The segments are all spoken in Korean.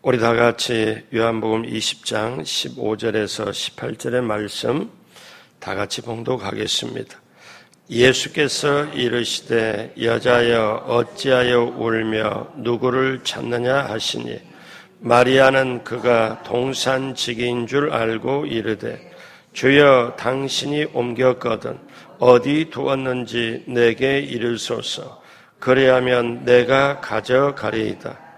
우리 다 같이 요한복음 20장 15절에서 18절의 말씀 다 같이 봉독하겠습니다. 예수께서 이르시되 여자여 어찌하여 울며 누구를 찾느냐 하시니 마리아는 그가 동산지기인 줄 알고 이르되 주여 당신이 옮겼거든 어디 두었는지 내게 이르소서 그리하면 내가 가져가리이다.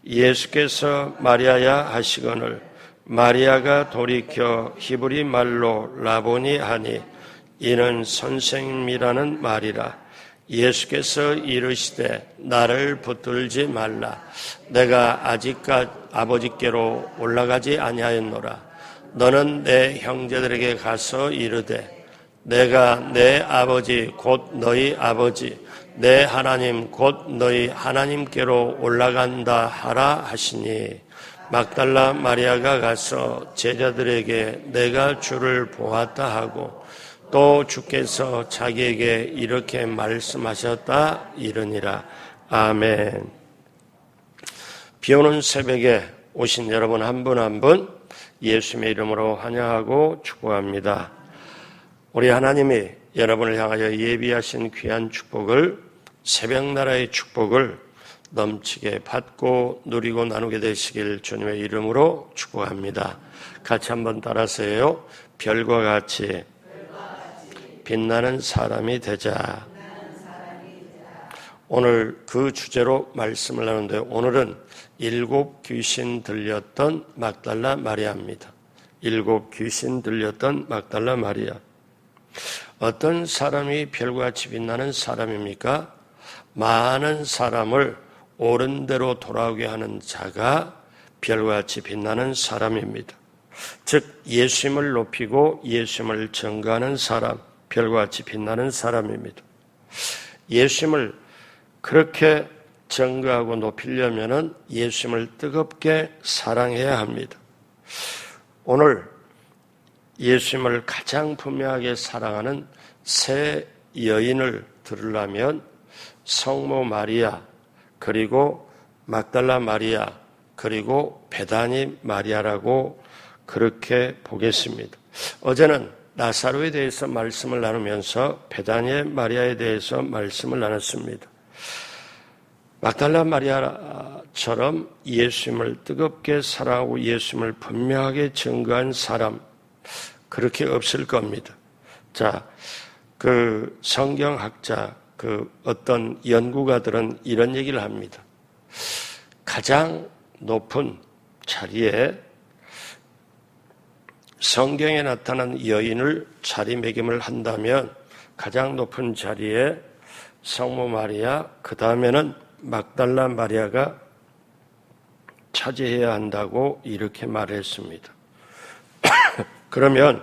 예수께서 마리아야 하시거늘 마리아가 돌이켜 히브리 말로 라보니 하니 이는 선생님이라는 말이라. 예수께서 이르시되 나를 붙들지 말라. 내가 아직까지 아버지께로 올라가지 아니하였노라. 너는 내 형제들에게 가서 이르되 내가 내 아버지 곧 너희 아버지 내 하나님 곧 너희 하나님께로 올라간다 하라 하시니 막달라 마리아가 가서 제자들에게 내가 주를 보았다 하고 또 주께서 자기에게 이렇게 말씀하셨다 이르니라. 아멘. 비오는 새벽에 오신 여러분 한 분 한 분 예수님의 이름으로 환영하고 축복합니다. 우리 하나님이 여러분을 향하여 예비하신 귀한 축복을 새벽나라의 축복을 넘치게 받고 누리고 나누게 되시길 주님의 이름으로 축복합니다. 같이 한번 따라서요. 별과 같이 빛나는 사람이 되자. 오늘 그 주제로 말씀을 나누는데 오늘은 7 귀신 들렸던 막달라 마리아입니다. 7 귀신 들렸던 막달라 마리아. 어떤 사람이 별과 같이 빛나는 사람입니까? 많은 사람을 옳은 대로 돌아오게 하는 자가 별과 같이 빛나는 사람입니다. 즉 예수님을 높이고 예수님을 증거하는 사람, 별과 같이 빛나는 사람입니다. 예수님을 그렇게 증거하고 높이려면 예수님을 뜨겁게 사랑해야 합니다. 오늘 예수님을 가장 분명하게 사랑하는 세 여인을 들으려면 성모 마리아, 그리고 막달라 마리아, 그리고 베다니 마리아라고 그렇게 보겠습니다. 어제는 나사로에 대해서 말씀을 나누면서 베다니 마리아에 대해서 말씀을 나눴습니다. 막달라 마리아처럼 예수님을 뜨겁게 사랑하고 예수님을 분명하게 증거한 사람 그렇게 없을 겁니다. 자, 그 성경학자 어떤 연구가들은 이런 얘기를 합니다. 가장 높은 자리에 성경에 나타난 여인을 자리매김을 한다면 가장 높은 자리에 성모 마리아, 그 다음에는 막달라 마리아가 차지해야 한다고 이렇게 말했습니다. 그러면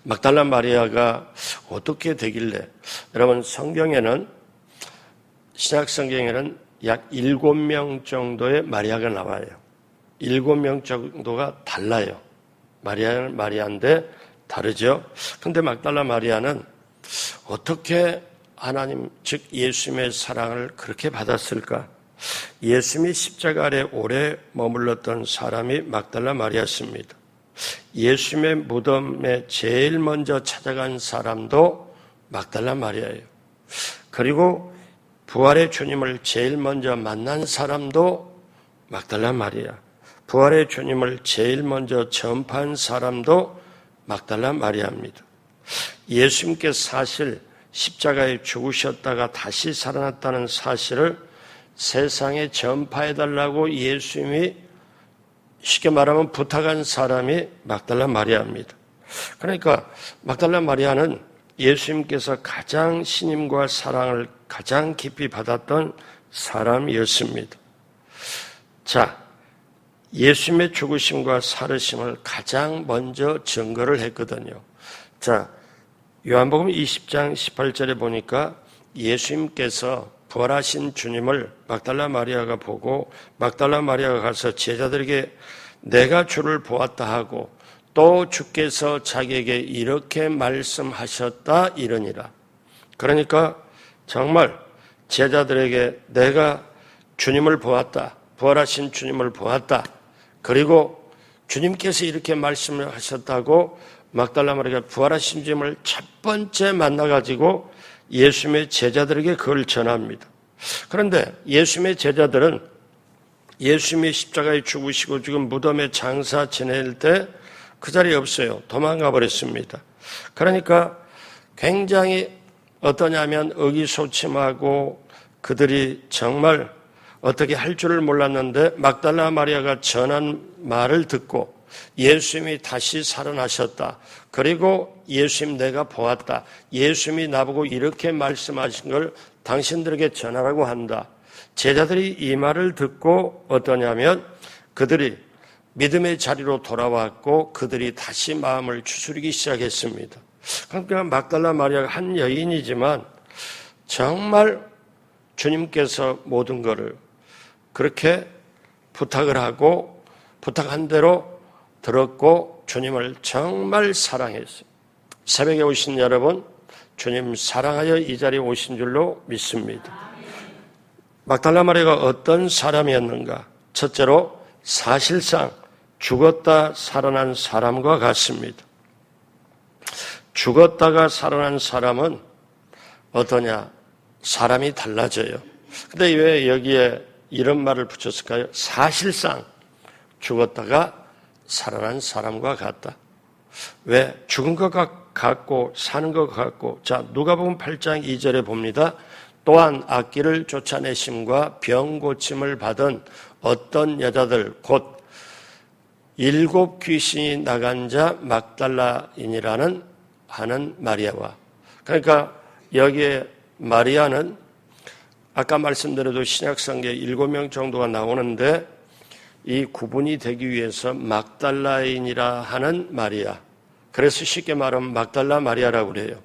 막달라 마리아가 어떻게 되길래, 여러분 성경에는, 신약 성경에는 약 7명 정도의 마리아가 나와요. 7명 정도가 달라요. 마리아는 마리아인데 다르죠. 그런데 막달라 마리아는 어떻게 하나님, 즉 예수님의 사랑을 그렇게 받았을까? 예수님이 십자가 아래 오래 머물렀던 사람이 막달라 마리아였습니다. 예수님의 무덤에 제일 먼저 찾아간 사람도 막달라 마리아예요. 그리고 부활의 주님을 제일 먼저 만난 사람도 막달라 마리아. 부활의 주님을 제일 먼저 전파한 사람도 막달라 마리아입니다. 예수님께서 사실 십자가에 죽으셨다가 다시 살아났다는 사실을 세상에 전파해달라고 예수님이 쉽게 말하면 부탁한 사람이 막달라 마리아입니다. 그러니까 막달라 마리아는 예수님께서 가장 신임과 사랑을 가장 깊이 받았던 사람이었습니다. 자, 예수님의 죽으심과 살으심을 가장 먼저 증거를 했거든요. 자, 요한복음 20장 18절에 보니까 예수님께서 부활하신 주님을 막달라 마리아가 보고 막달라 마리아가 가서 제자들에게 내가 주를 보았다 하고 또 주께서 자기에게 이렇게 말씀하셨다 이러니라. 그러니까 정말 제자들에게 내가 주님을 보았다, 부활하신 주님을 보았다. 그리고 주님께서 이렇게 말씀을 하셨다고 막달라 마리아가 부활하신 주님을 첫 번째 만나가지고 예수님의 제자들에게 그걸 전합니다. 그런데 예수님의 제자들은 예수님이 십자가에 죽으시고 지금 무덤에 장사 지낼 때 그 자리에 없어요. 도망가 버렸습니다. 그러니까 굉장히 어떠냐면 의기소침하고 그들이 정말 어떻게 할 줄을 몰랐는데 막달라 마리아가 전한 말을 듣고 예수님이 다시 살아나셨다. 그리고 예수님 내가 보았다. 예수님이 나보고 이렇게 말씀하신 걸 당신들에게 전하라고 한다. 제자들이 이 말을 듣고 어떠냐면 그들이 믿음의 자리로 돌아왔고 그들이 다시 마음을 추스리기 시작했습니다. 그러니까 막달라 마리아가 한 여인이지만 정말 주님께서 모든 것을 그렇게 부탁을 하고 부탁한 대로 들었고 주님을 정말 사랑했어요. 새벽에 오신 여러분, 주님 사랑하여 이 자리에 오신 줄로 믿습니다. 막달라 마리아가 어떤 사람이었는가? 첫째로 사실상 죽었다 살아난 사람과 같습니다. 죽었다가 살아난 사람은 어떠냐? 사람이 달라져요. 근데 왜 여기에 이런 말을 붙였을까요? 사실상 죽었다가 살아난 사람과 같다. 왜? 죽은 것 같고 사는 것 같고. 자, 누가복음 8장 2절에 봅니다. 또한 악기를 쫓아내심과 병 고침을 받은 어떤 여자들 곧 7 귀신이 나간 자 막달라인이라는 하는 마리아와, 그러니까 여기에 마리아는 아까 말씀드려도 신약성경에 7명 정도가 나오는데 이 구분이 되기 위해서 막달라인이라 하는 마리아, 그래서 쉽게 말하면 막달라 마리아라고 그래요.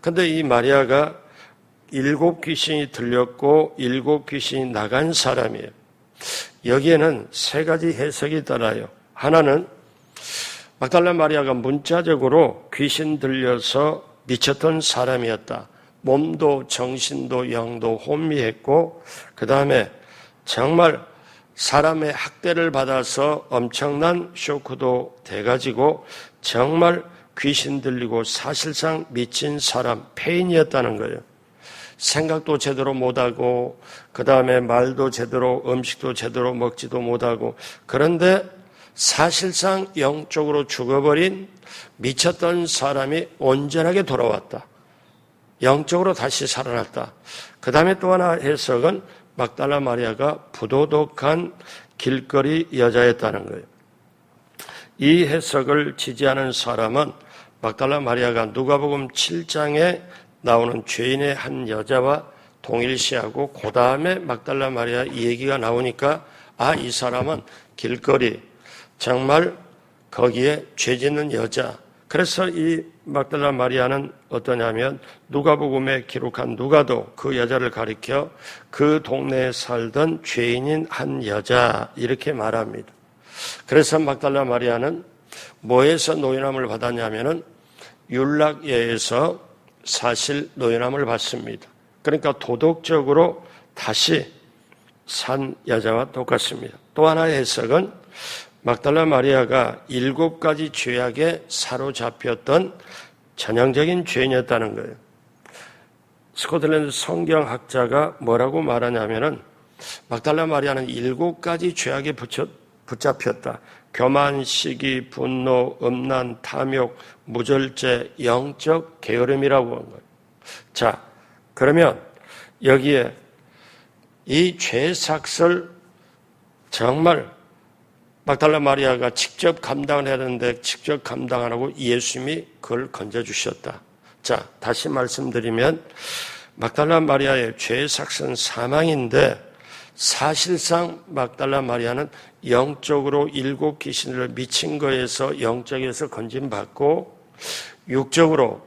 그런데 이 마리아가 7 귀신이 들렸고 7 귀신이 나간 사람이에요. 여기에는 3가지 해석이 따라요. 하나는 막달라 마리아가 문자적으로 귀신 들려서 미쳤던 사람이었다. 몸도 정신도 영도 혼미했고 그 다음에 정말 사람의 학대를 받아서 엄청난 쇼크도 돼가지고 정말 귀신 들리고 사실상 미친 사람, 폐인이었다는 거예요. 생각도 제대로 못하고 그 다음에 말도 제대로 음식도 제대로 먹지도 못하고 그런데 사실상 영적으로 죽어버린 미쳤던 사람이 온전하게 돌아왔다. 영적으로 다시 살아났다. 그 다음에 또 하나 해석은 막달라 마리아가 부도덕한 길거리 여자였다는 거예요. 이 해석을 지지하는 사람은 막달라 마리아가 누가복음 7장에 나오는 죄인의 한 여자와 동일시하고 그 다음에 막달라 마리아 이 얘기가 나오니까 이 사람은 길거리 정말 거기에 죄 짓는 여자. 그래서 이 막달라 마리아는 어떠냐면 누가복음에 기록한 누가도 그 여자를 가리켜 그 동네에 살던 죄인인 한 여자 이렇게 말합니다. 그래서 막달라 마리아는 뭐에서 노인함을 받았냐면은 율락예에서 사실 노인함을 받습니다. 그러니까 도덕적으로 다시 산 여자와 똑같습니다. 또 하나의 해석은 막달라 마리아가 7가지 죄악에 사로잡혔던 전형적인 죄인이었다는 거예요. 스코틀랜드 성경학자가 뭐라고 말하냐면은 막달라 마리아는 7가지 죄악에 붙잡혔다. 교만, 시기, 분노, 음란, 탐욕, 무절제, 영적 게으름이라고 한 거예요. 자, 그러면 여기에 이 죄삭을 정말 막달라 마리아가 직접 감당을 해야 되는데 직접 감당 안 하고 예수님이 그걸 건져주셨다. 자, 다시 말씀드리면 막달라 마리아의 죄삭은 사망인데 사실상 막달라 마리아는 영적으로 7 귀신을 미친 거에서 영적에서 건짐받고 육적으로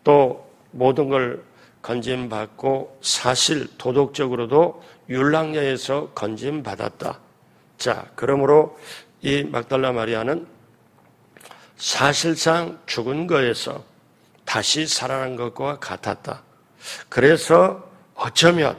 또 모든 걸 건짐받고 사실 도덕적으로도 율랑녀에서 건짐받았다. 자, 그러므로 이 막달라 마리아는 사실상 죽은 거에서 다시 살아난 것과 같았다. 그래서 어쩌면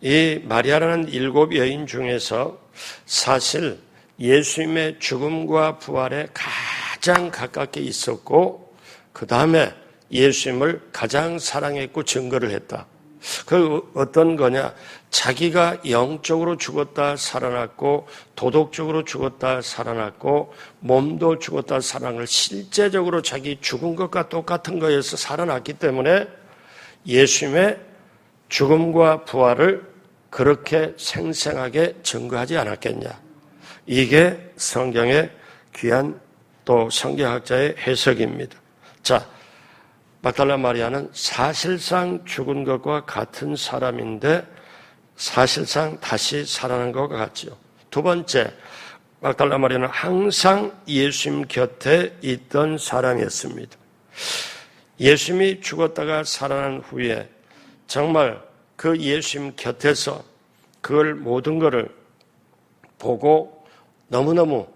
이 마리아라는 7 여인 중에서 사실 예수님의 죽음과 부활에 가장 가깝게 있었고 그 다음에 예수님을 가장 사랑했고 증거를 했다. 그 어떤 거냐? 자기가 영적으로 죽었다 살아났고 도덕적으로 죽었다 살아났고 몸도 죽었다 살아난 실제적으로 자기 죽은 것과 똑같은 거에서 살아났기 때문에 예수님의 죽음과 부활을 그렇게 생생하게 증거하지 않았겠냐. 이게 성경의 귀한 또 성경학자의 해석입니다. 자, 막달라 마리아는 사실상 죽은 것과 같은 사람인데 사실상 다시 살아난 것과 같지요. 두 번째, 막달라 마리아는 항상 예수님 곁에 있던 사람이었습니다. 예수님이 죽었다가 살아난 후에 정말 그 예수님 곁에서 그걸 모든 것을 보고 너무너무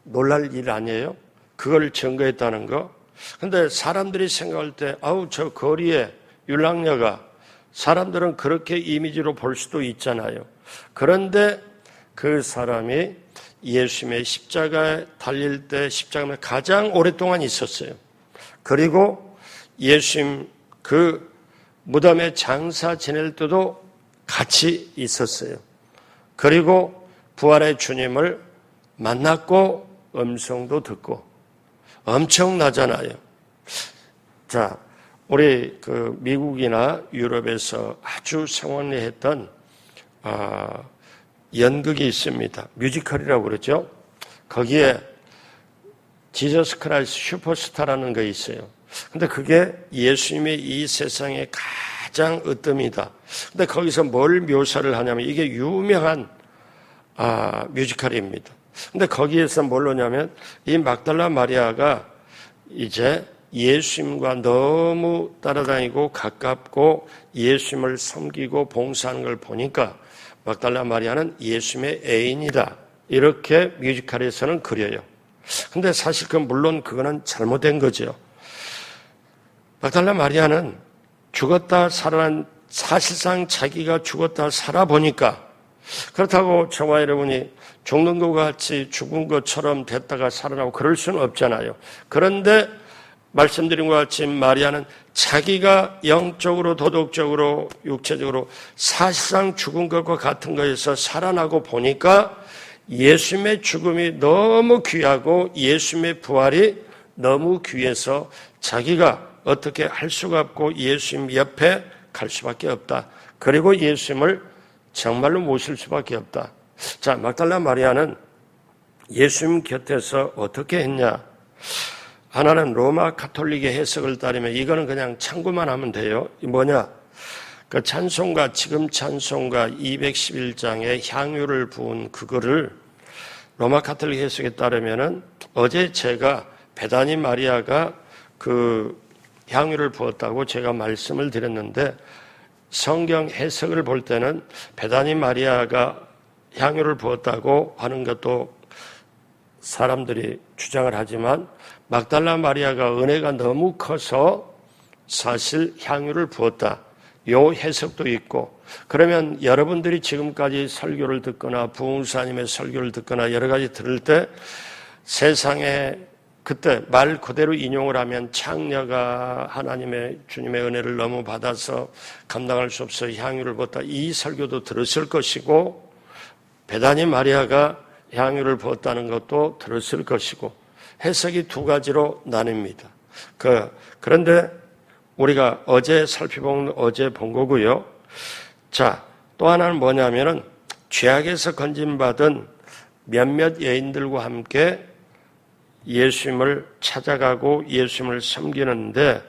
놀랄 일 아니에요? 그걸 증거했다는 거. 근데 사람들이 생각할 때 아우 저 거리에 율랑녀가 사람들은 그렇게 이미지로 볼 수도 있잖아요. 그런데 그 사람이 예수님의 십자가에 달릴 때 십자가에 가장 오랫동안 있었어요. 그리고 예수님 그 무덤에 장사 지낼 때도 같이 있었어요. 그리고 부활의 주님을 만났고 음성도 듣고 엄청나잖아요. 자, 우리 그 미국이나 유럽에서 아주 성원리했던 연극이 있습니다. 뮤지컬이라고 그러죠. 거기에 지저스 크라이스트 슈퍼스타라는 거 있어요. 근데 그게 예수님이 이 세상에 가장 으뜸이다. 근데 거기서 뭘 묘사를 하냐면 이게 유명한 뮤지컬입니다. 근데 거기에서 뭘 하냐면 이 막달라 마리아가 이제 예수님과 너무 따라다니고 가깝고 예수님을 섬기고 봉사하는 걸 보니까 막달라 마리아는 예수님의 애인이다. 이렇게 뮤지컬에서는 그려요. 근데 사실 물론 그거는 잘못된 거죠. 막달라 마리아는 죽었다 살아난 사실상 자기가 죽었다 살아보니까 그렇다고 저와 여러분이 죽는 것 같이 죽은 것처럼 됐다가 살아나고 그럴 수는 없잖아요. 그런데 말씀드린 것 같이 마리아는 자기가 영적으로 도덕적으로 육체적으로 사실상 죽은 것과 같은 것에서 살아나고 보니까 예수님의 죽음이 너무 귀하고 예수님의 부활이 너무 귀해서 자기가 어떻게 할 수가 없고 예수님 옆에 갈 수밖에 없다. 그리고 예수님을 정말로 모실 수밖에 없다. 자, 막달라 마리아는 예수님 곁에서 어떻게 했냐? 하나는 로마 가톨릭의 해석을 따르면 이거는 그냥 참고만 하면 돼요. 뭐냐? 그 찬송가, 지금 찬송가 211장에 향유를 부은 그거를 로마 가톨릭 해석에 따르면은 어제 제가 베다니 마리아가 그 향유를 부었다고 제가 말씀을 드렸는데 성경 해석을 볼 때는 베다니 마리아가 향유를 부었다고 하는 것도 사람들이 주장을 하지만 막달라 마리아가 은혜가 너무 커서 사실 향유를 부었다. 요 해석도 있고 그러면 여러분들이 지금까지 설교를 듣거나 부흥사님의 설교를 듣거나 여러 가지 들을 때 세상에 그때 말 그대로 인용을 하면 창녀가 하나님의 주님의 은혜를 너무 받아서 감당할 수 없어 향유를 부었다. 이 설교도 들었을 것이고 베다니 마리아가 향유를 부었다는 것도 들었을 것이고 해석이 두 가지로 나뉩니다. 그런데 우리가 어제 어제 본 거고요. 자, 또 하나는 뭐냐면은 죄악에서 건진받은 몇몇 여인들과 함께 예수님을 찾아가고 예수님을 섬기는데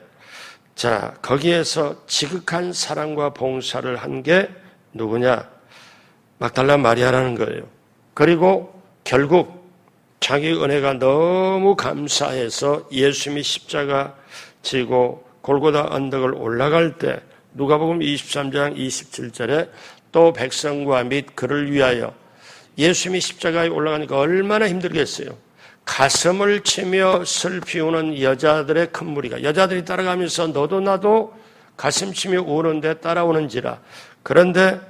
자, 거기에서 지극한 사랑과 봉사를 한 게 누구냐? 막달라 마리아라는 거예요. 그리고 결국 자기 은혜가 너무 감사해서 예수님이 십자가 지고 골고다 언덕을 올라갈 때 누가복음 23장 27절에 또 백성과 및 그를 위하여 예수님이 십자가에 올라가니까 얼마나 힘들겠어요. 가슴을 치며 슬피 우는 여자들의 큰 무리가 여자들이 따라가면서 너도 나도 가슴심이 오는데 따라오는지라. 그런데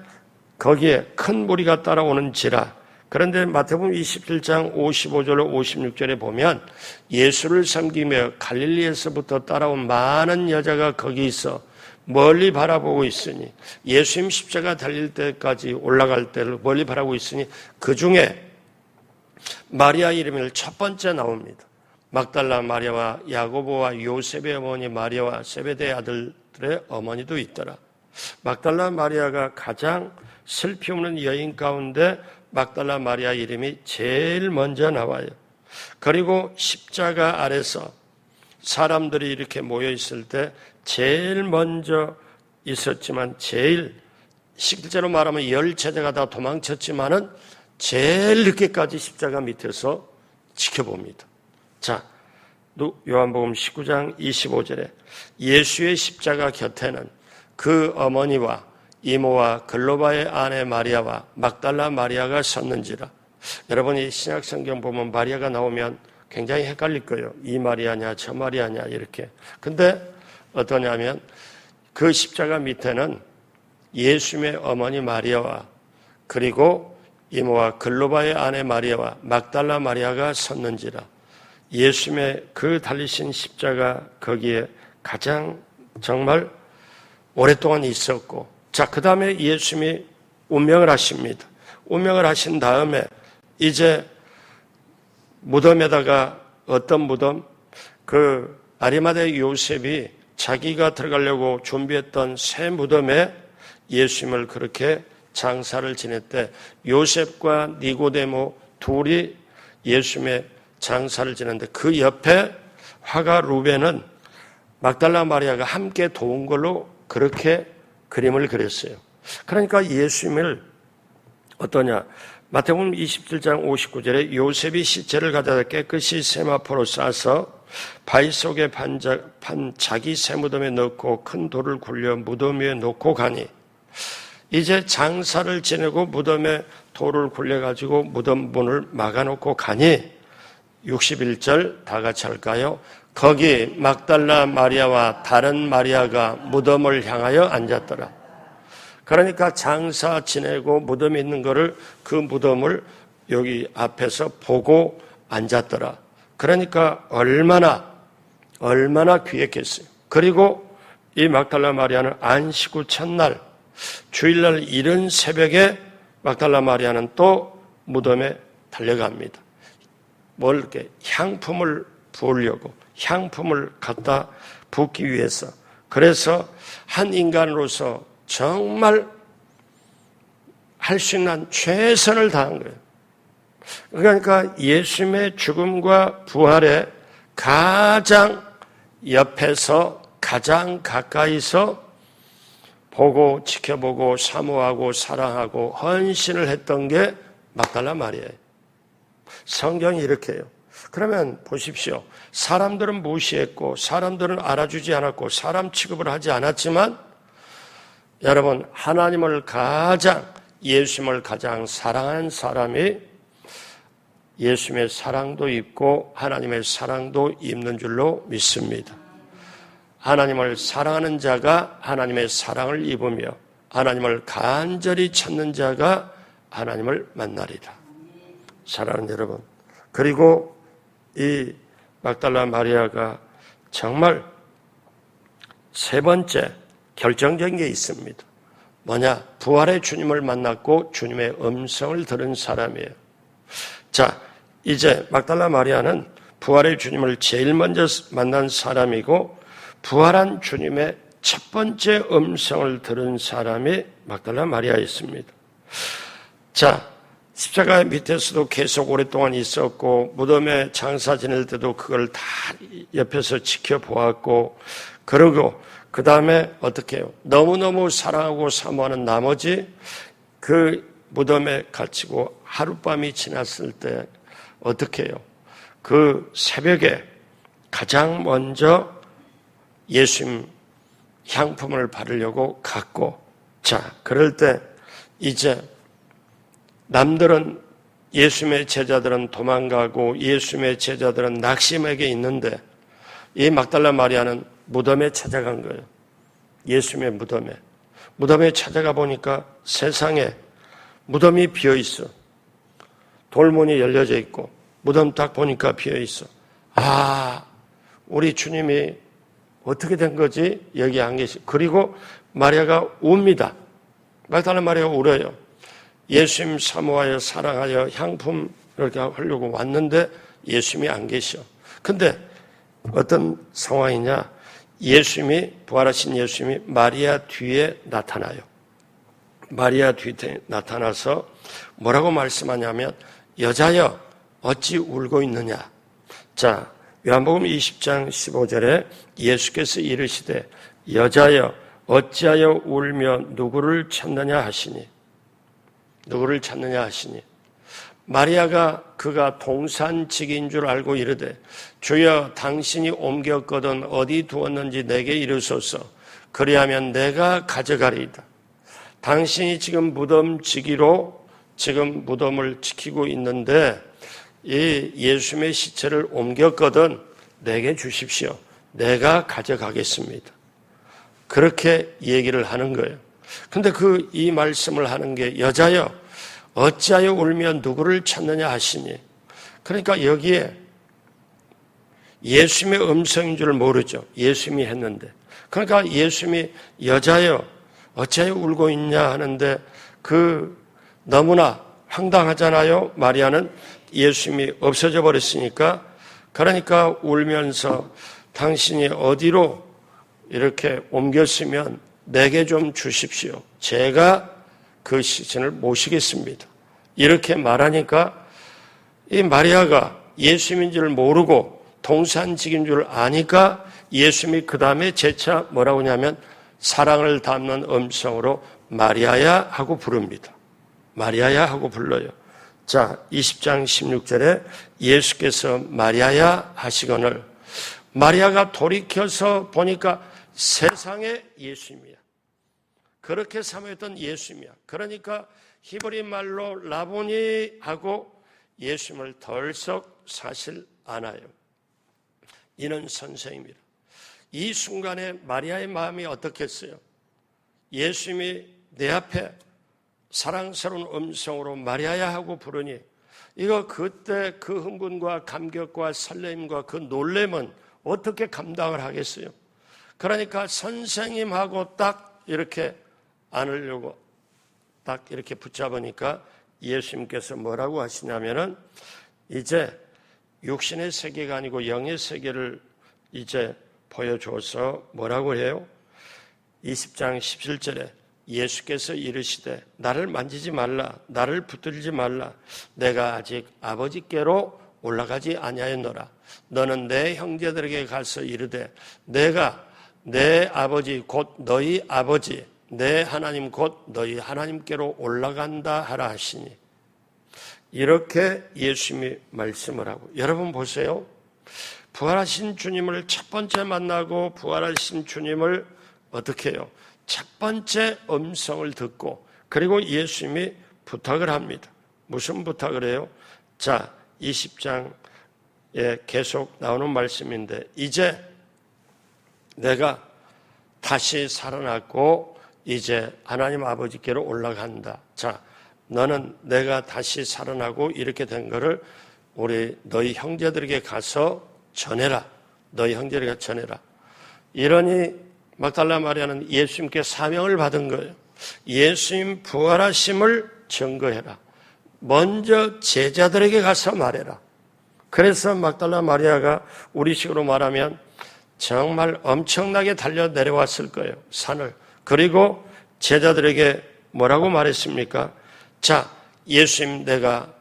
거기에 큰 무리가 따라오는지라. 그런데 마태복음 27장 55절로 56절에 보면 예수를 섬기며 갈릴리에서부터 따라온 많은 여자가 거기 있어 멀리 바라보고 있으니, 예수님 십자가 달릴 때까지 올라갈 때를 멀리 바라보고 있으니 그 중에 마리아 이름이 첫 번째 나옵니다. 막달라 마리아와 야고보와 요셉의 어머니 마리아와 세베대의 아들들의 어머니도 있더라. 막달라 마리아가 가장 슬피 없는 여인 가운데 막달라 마리아 이름이 제일 먼저 나와요. 그리고 십자가 아래서 사람들이 이렇게 모여 있을 때 제일 먼저 있었지만, 제일 실제로 말하면 10제자가 다 도망쳤지만은 제일 늦게까지 십자가 밑에서 지켜봅니다. 자, 요한복음 19장 25절에 예수의 십자가 곁에는 그 어머니와 이모와 글로바의 아내 마리아와 막달라 마리아가 섰는지라. 여러분이 신약 성경 보면 마리아가 나오면 굉장히 헷갈릴 거예요. 이 마리아냐 저 마리아냐 이렇게. 근데 어떠냐면 그 십자가 밑에는 예수님의 어머니 마리아와 그리고 이모와 글로바의 아내 마리아와 막달라 마리아가 섰는지라. 예수님의 그 달리신 십자가 거기에 가장 정말 오랫동안 있었고, 자, 그 다음에 예수님이 운명을 하십니다. 운명을 하신 다음에 이제 무덤에다가, 어떤 무덤? 그 아리마대 요셉이 자기가 들어가려고 준비했던 새 무덤에 예수님을 그렇게 장사를 지냈대. 요셉과 니고데모 둘이 예수님의 장사를 지냈는데 그 옆에 화가 루벤은 막달라 마리아가 함께 도운 걸로 그렇게 그림을 그렸어요. 그러니까 예수님을 어떠냐? 마태복음 27장 59절에 요셉이 시체를 가져다 깨끗이 세마포로 싸서 바위 속에 판 자기 새무덤에 넣고 큰 돌을 굴려 무덤 위에 놓고 가니, 이제 장사를 지내고 무덤에 돌을 굴려가지고 무덤 문을 막아놓고 가니 61절 다 같이 할까요? 거기 막달라 마리아와 다른 마리아가 무덤을 향하여 앉았더라. 그러니까 장사 지내고 무덤에 있는 거를, 그 무덤을 여기 앞에서 보고 앉았더라. 그러니까 얼마나 귀했겠어요. 그리고 이 막달라 마리아는 안식 후 첫날 주일날 이른 새벽에 막달라 마리아는 또 무덤에 달려갑니다. 뭘 이렇게 향품을 부으려고, 향품을 갖다 붓기 위해서. 그래서 한 인간으로서 정말 할 수 있는 최선을 다한 거예요. 그러니까 예수님의 죽음과 부활에 가장 옆에서, 가장 가까이서 보고 지켜보고 사모하고 사랑하고 헌신을 했던 게 막달라 마리아예요. 성경이 이렇게 해요. 그러면 보십시오. 사람들은 무시했고 사람들은 알아주지 않았고 사람 취급을 하지 않았지만, 여러분, 하나님을 가장, 예수님을 가장 사랑하는 사람이 예수님의 사랑도 입고 하나님의 사랑도 입는 줄로 믿습니다. 하나님을 사랑하는 자가 하나님의 사랑을 입으며 하나님을 간절히 찾는 자가 하나님을 만나리라. 사랑하는 여러분, 그리고 이 막달라 마리아가 정말 세 번째 결정적인 게 있습니다. 뭐냐? 부활의 주님을 만났고 주님의 음성을 들은 사람이에요. 자, 이제 막달라 마리아는 부활의 주님을 제일 먼저 만난 사람이고, 부활한 주님의 첫 번째 음성을 들은 사람이 막달라 마리아였습니다. 자, 십자가 밑에서도 계속 오랫동안 있었고, 무덤에 장사 지낼 때도 그걸 다 옆에서 지켜보았고, 그러고 그 다음에 어떻게 해요? 너무너무 사랑하고 사모하는 나머지 그 무덤에 갇히고 하룻밤이 지났을 때 어떻게 해요? 그 새벽에 가장 먼저 예수님 향품을 바르려고 갔고, 자, 그럴 때 이제 남들은, 예수님의 제자들은 도망가고 예수님의 제자들은 낙심하게 있는데 이 막달라 마리아는 무덤에 찾아간 거예요. 예수님의 무덤에 찾아가 보니까 세상에 무덤이 비어 있어. 돌문이 열려져 있고 무덤 딱 보니까 비어 있어. 아, 우리 주님이 어떻게 된 거지? 여기 안 계시. 그리고 마리아가 웁니다. 막달라 마리아가 울어요. 예수님 사모하여 사랑하여 향품 이렇게 하려고 왔는데 예수님이 안 계셔. 근데 어떤 상황이냐? 예수님이, 부활하신 예수님이 마리아 뒤에 나타나요. 마리아 뒤에 나타나서 뭐라고 말씀하냐면, 여자여 어찌 울고 있느냐. 자, 요한복음 20장 15절에 예수께서 이르시되 여자여 어찌하여 울며 누구를 찾느냐 하시니. 누구를 찾느냐 하시니. 마리아가 그가 동산직인 줄 알고 이르되 주여 당신이 옮겼거든 어디 두었는지 내게 이르소서. 그리하면 내가 가져가리이다. 당신이 지금 무덤지기로 지금 무덤을 지키고 있는데 이 예수님의 시체를 옮겼거든 내게 주십시오. 내가 가져가겠습니다. 그렇게 얘기를 하는 거예요. 근데 이 말씀을 하는 게 여자여 어찌하여 울며 누구를 찾느냐 하시니. 그러니까 여기에 예수님의 음성인 줄 모르죠. 예수님이 했는데. 그러니까 예수님이 여자여 어찌하여 울고 있냐 하는데 너무나 황당하잖아요. 마리아는 예수님이 없어져 버렸으니까. 그러니까 울면서 당신이 어디로 이렇게 옮겼으면 내게 좀 주십시오. 제가 그 시신을 모시겠습니다. 이렇게 말하니까 이 마리아가 예수님인 줄 모르고 동산직인 줄 아니까 예수님이 그 다음에 재차 뭐라고 하냐면 사랑을 담는 음성으로 마리아야 하고 부릅니다. 마리아야 하고 불러요. 자, 20장 16절에 예수께서 마리아야 하시거늘 마리아가 돌이켜서 보니까 세상에 예수님이야. 그렇게 사모했던 예수님이야. 그러니까 히브리 말로 라보니 하고 예수님을 덜썩 사실 않아요. 이는 선생입니다. 이 순간에 마리아의 마음이 어떻겠어요? 예수님이 내 앞에 사랑스러운 음성으로 마리아야 하고 부르니 이거 그때 그 흥분과 감격과 설렘과 그 놀램은 어떻게 감당을 하겠어요? 그러니까 선생님하고 딱 이렇게 안으려고 딱 이렇게 붙잡으니까 예수님께서 뭐라고 하시냐면은 이제 육신의 세계가 아니고 영의 세계를 이제 보여줘서 뭐라고 해요? 20장 17절에 예수께서 이르시되 나를 만지지 말라, 나를 붙들지 말라. 내가 아직 아버지께로 올라가지 아니하였노라. 너는 내 형제들에게 가서 이르되 내가 내 아버지 곧 너희 아버지 내 하나님 곧 너희 하나님께로 올라간다 하라 하시니. 이렇게 예수님이 말씀을 하고, 여러분 보세요. 부활하신 주님을 첫 번째 만나고 부활하신 주님을 어떻게 해요? 첫 번째 음성을 듣고 그리고 예수님이 부탁을 합니다. 무슨 부탁을 해요? 자, 20장에 계속 나오는 말씀인데 이제 내가 다시 살아났고 이제 하나님 아버지께로 올라간다. 자, 너는 내가 다시 살아나고 이렇게 된 거를 너희 형제들에게 가서 전해라. 너희 형제들에게 전해라. 이러니 막달라 마리아는 예수님께 사명을 받은 거예요. 예수님 부활하심을 증거해라. 먼저 제자들에게 가서 말해라. 그래서 막달라 마리아가 우리식으로 말하면 정말 엄청나게 달려 내려왔을 거예요. 산을. 그리고 제자들에게 뭐라고 말했습니까? 자, 예수님 내가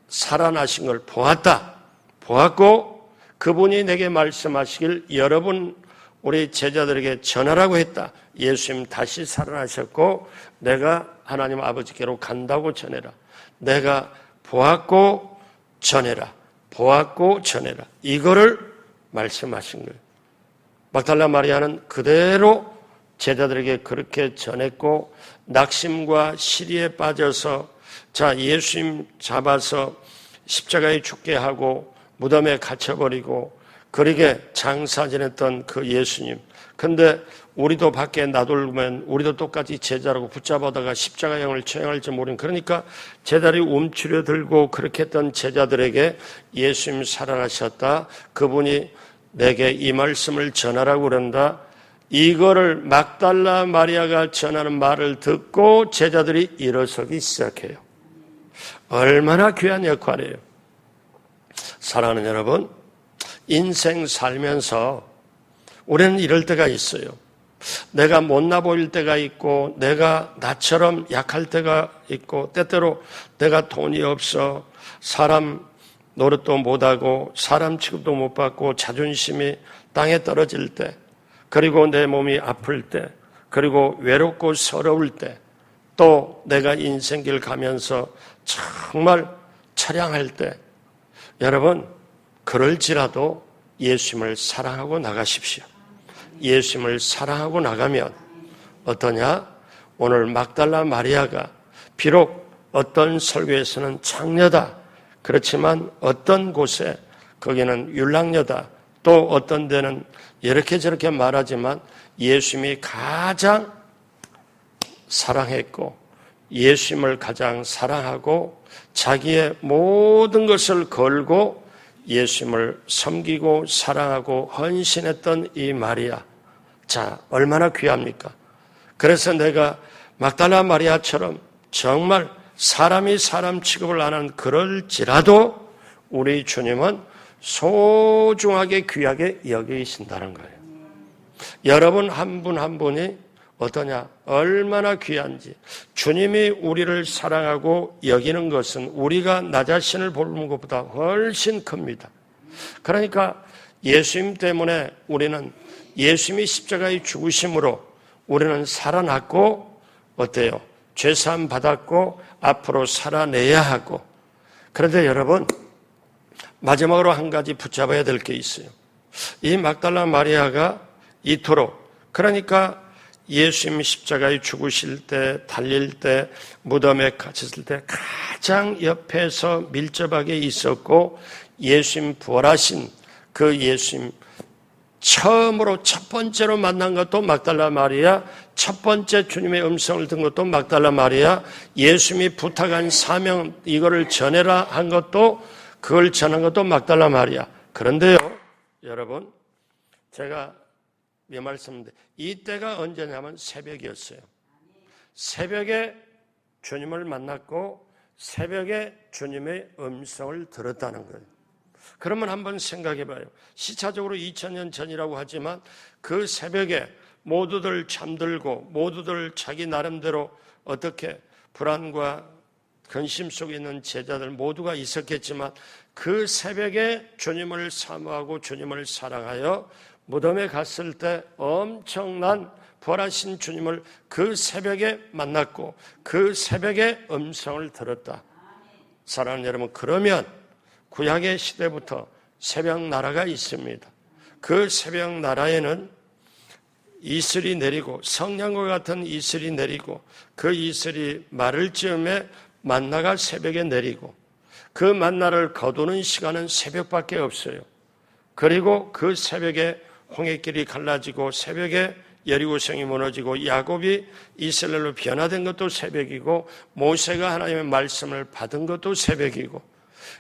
살아나신 걸 보았다. 보았고 그분이 내게 말씀하시길 여러분 우리 제자들에게 전하라고 했다. 예수님 다시 살아나셨고 내가 하나님 아버지께로 간다고 전해라. 내가 보았고 전해라. 보았고 전해라. 이거를 말씀하신 거예요. 막달라 마리아는 그대로 제자들에게 그렇게 전했고 낙심과 시리에 빠져서 자, 예수님 잡아서 십자가에 죽게 하고 무덤에 갇혀버리고 그러게 장사 지냈던 그 예수님. 근데 우리도 밖에 놔두면 우리도 똑같이 제자라고 붙잡아다가 십자가형을 처형할지 모르는, 그러니까 제자리 움츠려 들고 그렇게 했던 제자들에게 예수님 사랑하셨다, 그분이 내게 이 말씀을 전하라고 그런다, 이거를 막달라 마리아가 전하는 말을 듣고 제자들이 일어서기 시작해요. 얼마나 귀한 역할이에요. 사랑하는 여러분, 인생 살면서 우리는 이럴 때가 있어요. 내가 못나 보일 때가 있고, 내가 나처럼 약할 때가 있고, 때때로 내가 돈이 없어 사람 노릇도 못하고 사람 취급도 못 받고 자존심이 땅에 떨어질 때, 그리고 내 몸이 아플 때, 그리고 외롭고 서러울 때, 또 내가 인생길 가면서 정말 처량할 때, 여러분 그럴지라도 예수님을 사랑하고 나가십시오. 예수님을 사랑하고 나가면 어떠냐? 오늘 막달라 마리아가 비록 어떤 설교에서는 창녀다, 그렇지만 어떤 곳에 거기는 율랑녀다, 또 어떤 데는 이렇게 저렇게 말하지만 예수님이 가장 사랑했고 예수님을 가장 사랑하고 자기의 모든 것을 걸고 예수님을 섬기고 사랑하고 헌신했던 이 마리아, 자, 얼마나 귀합니까? 그래서 내가 막달라 마리아처럼 정말 사람이 사람 취급을 안 하는, 그럴지라도 우리 주님은 소중하게 귀하게 여기신다는 거예요. 여러분 한 분 한 분이 어떠냐? 얼마나 귀한지. 주님이 우리를 사랑하고 여기는 것은 우리가 나 자신을 보는 것보다 훨씬 큽니다. 그러니까 예수님 때문에 우리는, 예수님이 십자가의 죽으심으로 우리는 살아났고, 어때요? 죄사함 받았고 앞으로 살아내야 하고. 그런데 여러분, 마지막으로 한 가지 붙잡아야 될 게 있어요. 이 막달라 마리아가 이토록, 그러니까 예수님 십자가에 죽으실 때, 달릴 때, 무덤에 갇혔을 때 가장 옆에서 밀접하게 있었고, 예수님 부활하신 그 예수님 처음으로 첫 번째로 만난 것도 막달라 마리아, 첫 번째 주님의 음성을 듣은 것도 막달라 마리아, 예수님이 부탁한 사명 이거를 전해라 한 것도, 그걸 전한 것도 막달라 마리아. 그런데요, 여러분, 제가 이 말씀인데, 이때가 언제냐면 새벽이었어요. 새벽에 주님을 만났고 새벽에 주님의 음성을 들었다는 거예요. 그러면 한번 생각해 봐요. 시차적으로 2000년 전이라고 하지만 그 새벽에 모두들 잠들고 모두들 자기 나름대로 어떻게 불안과 근심 속에 있는 제자들 모두가 있었겠지만, 그 새벽에 주님을 사모하고 주님을 사랑하여 무덤에 갔을 때 엄청난 부활하신 주님을 그 새벽에 만났고 그 새벽에 음성을 들었다. 사랑하는 여러분, 그러면 구약의 시대부터 새벽 나라가 있습니다. 그 새벽 나라에는 이슬이 내리고, 성령과 같은 이슬이 내리고, 그 이슬이 마를 즈음에 만나가 새벽에 내리고, 그 만나를 거두는 시간은 새벽밖에 없어요. 그리고 그 새벽에 홍해길이 갈라지고, 새벽에 여리고성이 무너지고, 야곱이 이스라엘로 변화된 것도 새벽이고, 모세가 하나님의 말씀을 받은 것도 새벽이고,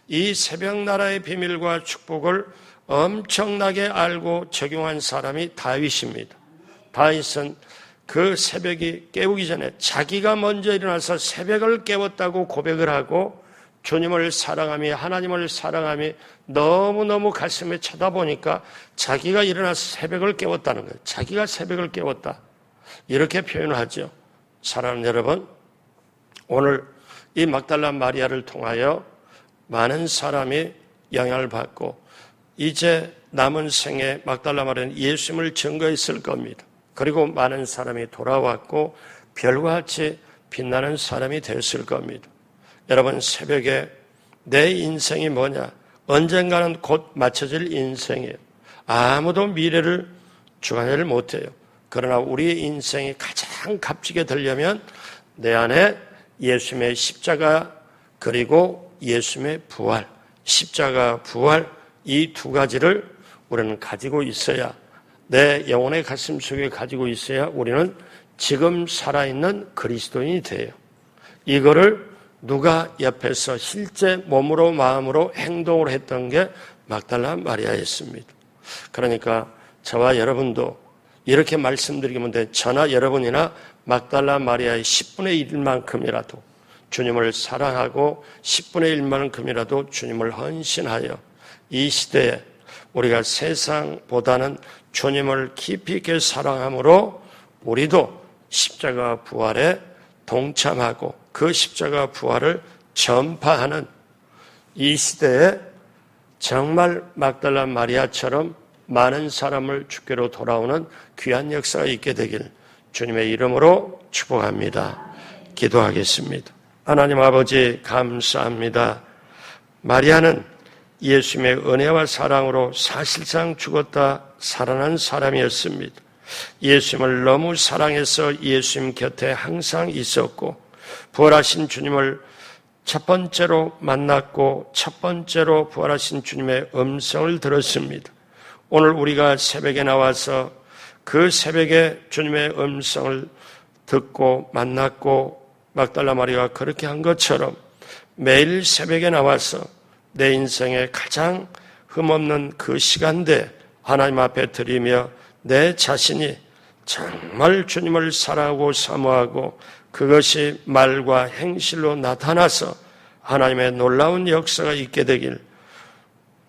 이 새벽 나라의 비밀과 축복을 엄청나게 알고 적용한 사람이 다윗입니다. 다윗은 그 새벽이 깨우기 전에 자기가 먼저 일어나서 새벽을 깨웠다고 고백을 하고, 주님을 사랑하며 하나님을 사랑하며 너무너무 가슴에 쳐다보니까 자기가 일어나서 새벽을 깨웠다는 거예요. 자기가 새벽을 깨웠다, 이렇게 표현을 하죠. 사랑하는 여러분, 오늘 이 막달라 마리아를 통하여 많은 사람이 영향을 받고, 이제 남은 생에 막달라 마리아는 예수님을 증거했을 겁니다. 그리고 많은 사람이 돌아왔고 별과 같이 빛나는 사람이 되었을 겁니다. 여러분, 새벽에 내 인생이 뭐냐? 언젠가는 곧 맞춰질 인생이에요. 아무도 미래를 주관하지 못해요. 그러나 우리의 인생이 가장 값지게 되려면 내 안에 예수님의 십자가, 그리고 예수님의 부활, 십자가 부활, 이 두 가지를 우리는 가지고 있어야, 내 영혼의 가슴 속에 가지고 있어야 우리는 지금 살아있는 그리스도인이 돼요. 이거를 누가 옆에서 실제 몸으로 마음으로 행동을 했던 게 막달라 마리아였습니다. 그러니까 저와 여러분도 이렇게 말씀드리면 돼. 저나 여러분이나 막달라 마리아의 10분의 1만큼이라도 주님을 사랑하고 10분의 1만큼이라도 주님을 헌신하여 이 시대에 우리가 세상보다는 주님을 깊이 있게 사랑함으로 우리도 십자가 부활에 동참하고 그 십자가 부활을 전파하는 이 시대에 정말 막달라 마리아처럼 많은 사람을 주께로 돌아오는 귀한 역사가 있게 되길 주님의 이름으로 축복합니다. 기도하겠습니다. 하나님 아버지 감사합니다. 마리아는 예수님의 은혜와 사랑으로 사실상 죽었다 살아난 사람이었습니다. 예수님을 너무 사랑해서 예수님 곁에 항상 있었고 부활하신 주님을 첫 번째로 만났고 첫 번째로 부활하신 주님의 음성을 들었습니다. 오늘 우리가 새벽에 나와서 그 새벽에 주님의 음성을 듣고 만났고 막달라 마리아가 그렇게 한 것처럼 매일 새벽에 나와서 내 인생에 가장 흠없는 그 시간대 하나님 앞에 드리며 내 자신이 정말 주님을 사랑하고 사모하고 그것이 말과 행실로 나타나서 하나님의 놀라운 역사가 있게 되길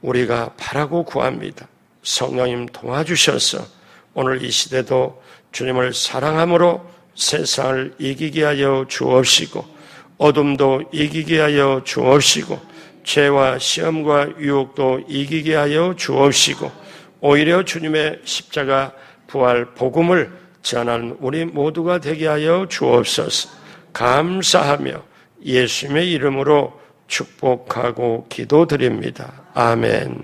우리가 바라고 구합니다. 성령님 도와주셔서 오늘 이 시대도 주님을 사랑함으로 세상을 이기게 하여 주옵시고 어둠도 이기게 하여 주옵시고 죄와 시험과 유혹도 이기게 하여 주옵시고 오히려 주님의 십자가 부활 복음을 전하는 우리 모두가 되게 하여 주옵소서. 감사하며 예수님의 이름으로 축복하고 기도드립니다. 아멘.